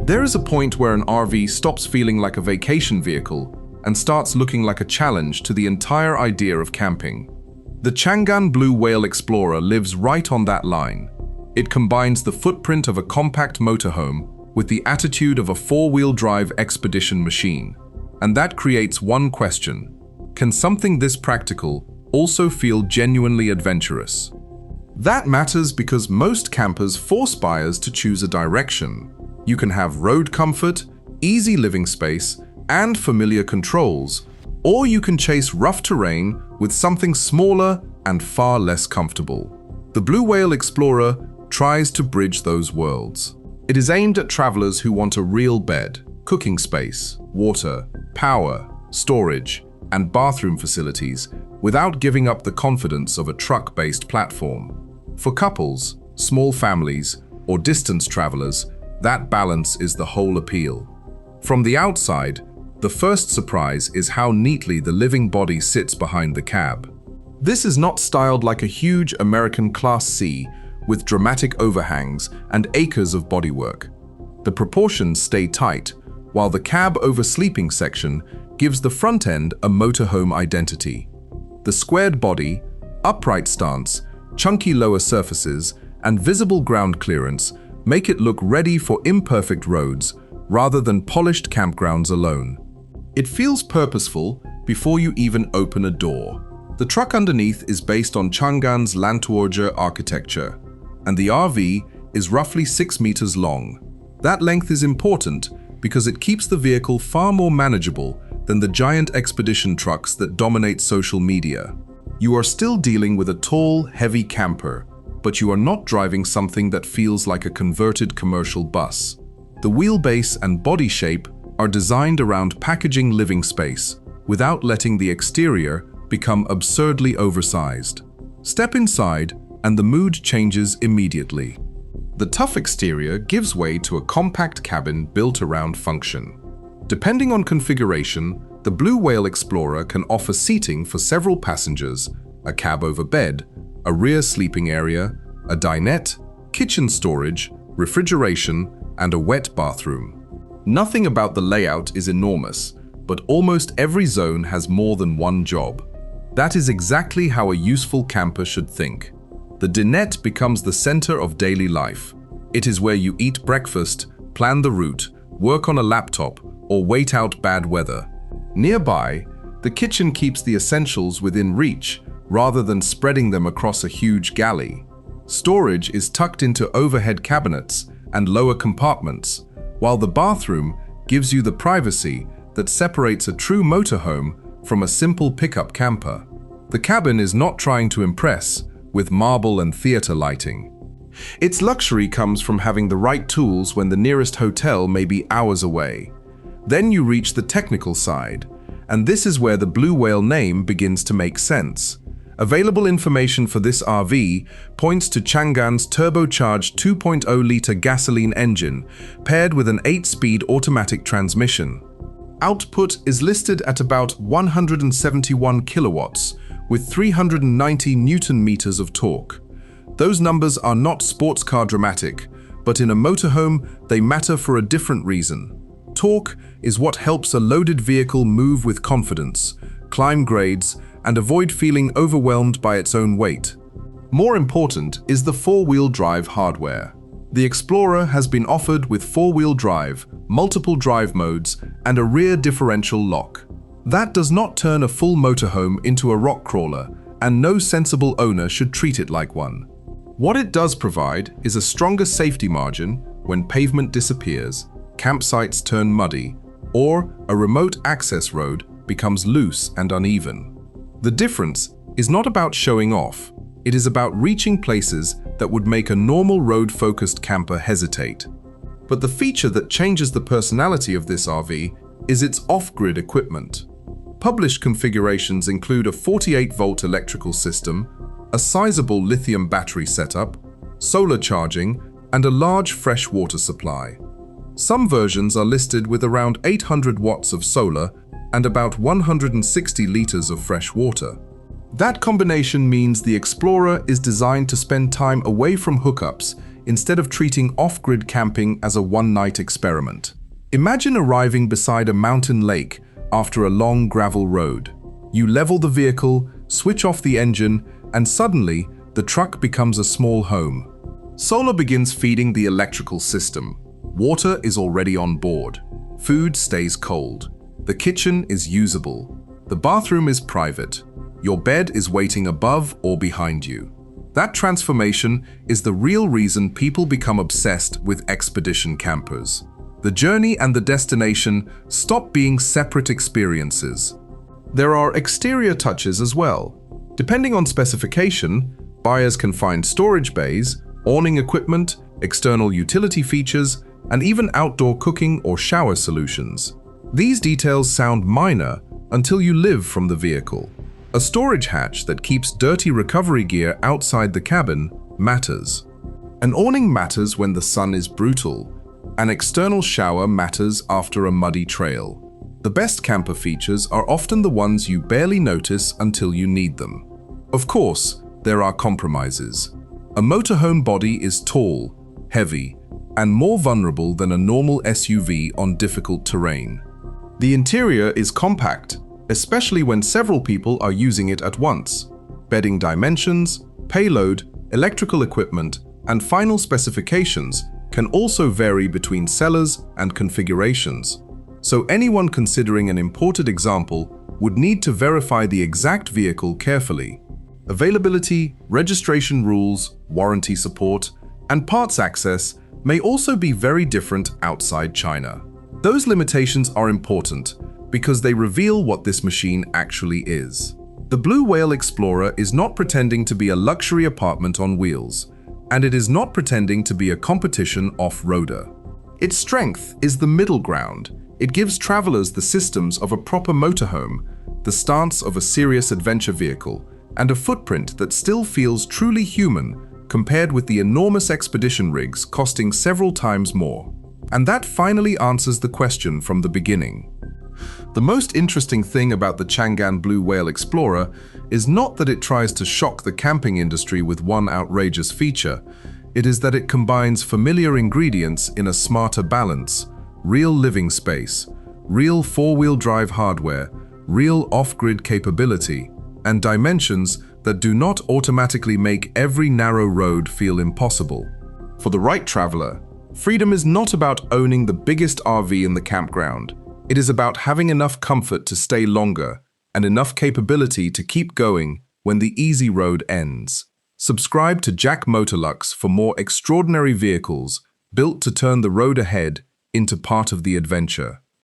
There is a point where an RV stops feeling like a vacation vehicle and starts looking like a challenge to the entire idea of camping. The Changan Blue Whale Explorer lives right on that line. It combines the footprint of a compact motorhome with the attitude of a four-wheel drive expedition machine. And that creates one question: can something this practical also feel genuinely adventurous? That matters because most campers force buyers to choose a direction. You can have road comfort, easy living space, and familiar controls, or you can chase rough terrain with something smaller and far less comfortable. The Blue Whale Explorer tries to bridge those worlds. It is aimed at travelers who want a real bed, cooking space, water, power, storage, and bathroom facilities without giving up the confidence of a truck-based platform. For couples, small families, or distance travelers, that balance is the whole appeal. From the outside, the first surprise is how neatly the living body sits behind the cab. This is not styled like a huge American Class C with dramatic overhangs and acres of bodywork. The proportions stay tight, while the cab-over-sleeping section gives the front end a motorhome identity. The squared body, upright stance, chunky lower surfaces, and visible ground clearance make it look ready for imperfect roads rather than polished campgrounds alone. It feels purposeful before you even open a door. The truck underneath is based on Changan's Landtwarger architecture, and the RV is roughly 6 meters long. That length is important because it keeps the vehicle far more manageable than the giant expedition trucks that dominate social media. You are still dealing with a tall, heavy camper, but you are not driving something that feels like a converted commercial bus. The wheelbase and body shape are designed around packaging living space without letting the exterior become absurdly oversized. Step inside and the mood changes immediately. The tough exterior gives way to a compact cabin built around function. Depending on configuration, the Blue Whale Explorer can offer seating for several passengers, a cab over bed, a rear sleeping area, a dinette, kitchen storage, refrigeration, and a wet bathroom. Nothing about the layout is enormous, but almost every zone has more than one job. That is exactly how a useful camper should think. The dinette becomes the center of daily life. It is where you eat breakfast, plan the route, work on a laptop, or wait out bad weather. Nearby, the kitchen keeps the essentials within reach rather than spreading them across a huge galley. Storage is tucked into overhead cabinets and lower compartments, while the bathroom gives you the privacy that separates a true motorhome from a simple pickup camper. The cabin is not trying to impress with marble and theater lighting. Its luxury comes from having the right tools when the nearest hotel may be hours away. Then you reach the technical side, and this is where the Blue Whale name begins to make sense. Available information for this RV points to Changan's turbocharged 2.0-liter gasoline engine paired with an 8-speed automatic transmission. Output is listed at about 171 kilowatts with 390 Newton meters of torque. Those numbers are not sports car dramatic, but in a motorhome they matter for a different reason. Torque is what helps a loaded vehicle move with confidence, climb grades, and avoid feeling overwhelmed by its own weight. More important is the four-wheel drive hardware. The Explorer has been offered with four-wheel drive, multiple drive modes, and a rear differential lock. That does not turn a full motorhome into a rock crawler, and no sensible owner should treat it like one. What it does provide is a stronger safety margin when pavement disappears, campsites turn muddy, or a remote access road becomes loose and uneven. The difference is not about showing off, it is about reaching places that would make a normal road-focused camper hesitate. But the feature that changes the personality of this RV is its off-grid equipment. Published configurations include a 48-volt electrical system, a sizable lithium battery setup, solar charging, and a large fresh water supply. Some versions are listed with around 800 watts of solar and about 160 liters of fresh water. That combination means the Explorer is designed to spend time away from hookups instead of treating off-grid camping as a one-night experiment. Imagine arriving beside a mountain lake after a long gravel road. You level the vehicle, switch off the engine, and suddenly, the truck becomes a small home. Solar begins feeding the electrical system. Water is already on board. Food stays cold. The kitchen is usable. The bathroom is private. Your bed is waiting above or behind you. That transformation is the real reason people become obsessed with expedition campers. The journey and the destination stop being separate experiences. There are exterior touches as well. Depending on specification, buyers can find storage bays, awning equipment, external utility features, and even outdoor cooking or shower solutions. These details sound minor until you live from the vehicle. A storage hatch that keeps dirty recovery gear outside the cabin matters. An awning matters when the sun is brutal. An external shower matters after a muddy trail. The best camper features are often the ones you barely notice until you need them. Of course, there are compromises. A motorhome body is tall, heavy, and more vulnerable than a normal SUV on difficult terrain. The interior is compact, especially when several people are using it at once. Bedding dimensions, payload, electrical equipment, and final specifications can also vary between sellers and configurations. So anyone considering an imported example would need to verify the exact vehicle carefully. Availability, registration rules, warranty support, and parts access may also be very different outside China. Those limitations are important because they reveal what this machine actually is. The Blue Whale Explorer is not pretending to be a luxury apartment on wheels, and it is not pretending to be a competition off-roader. Its strength is the middle ground. It gives travelers the systems of a proper motorhome, the stance of a serious adventure vehicle, and a footprint that still feels truly human compared with the enormous expedition rigs costing several times more. And that finally answers the question from the beginning. The most interesting thing about the Changan Blue Whale Explorer is not that it tries to shock the camping industry with one outrageous feature. It is that it combines familiar ingredients in a smarter balance: real living space, real four-wheel drive hardware, real off-grid capability, and dimensions that do not automatically make every narrow road feel impossible. For the right traveler, freedom is not about owning the biggest RV in the campground. It is about having enough comfort to stay longer and enough capability to keep going when the easy road ends. Subscribe to Jack Motorlux for more extraordinary vehicles built to turn the road ahead into part of the adventure.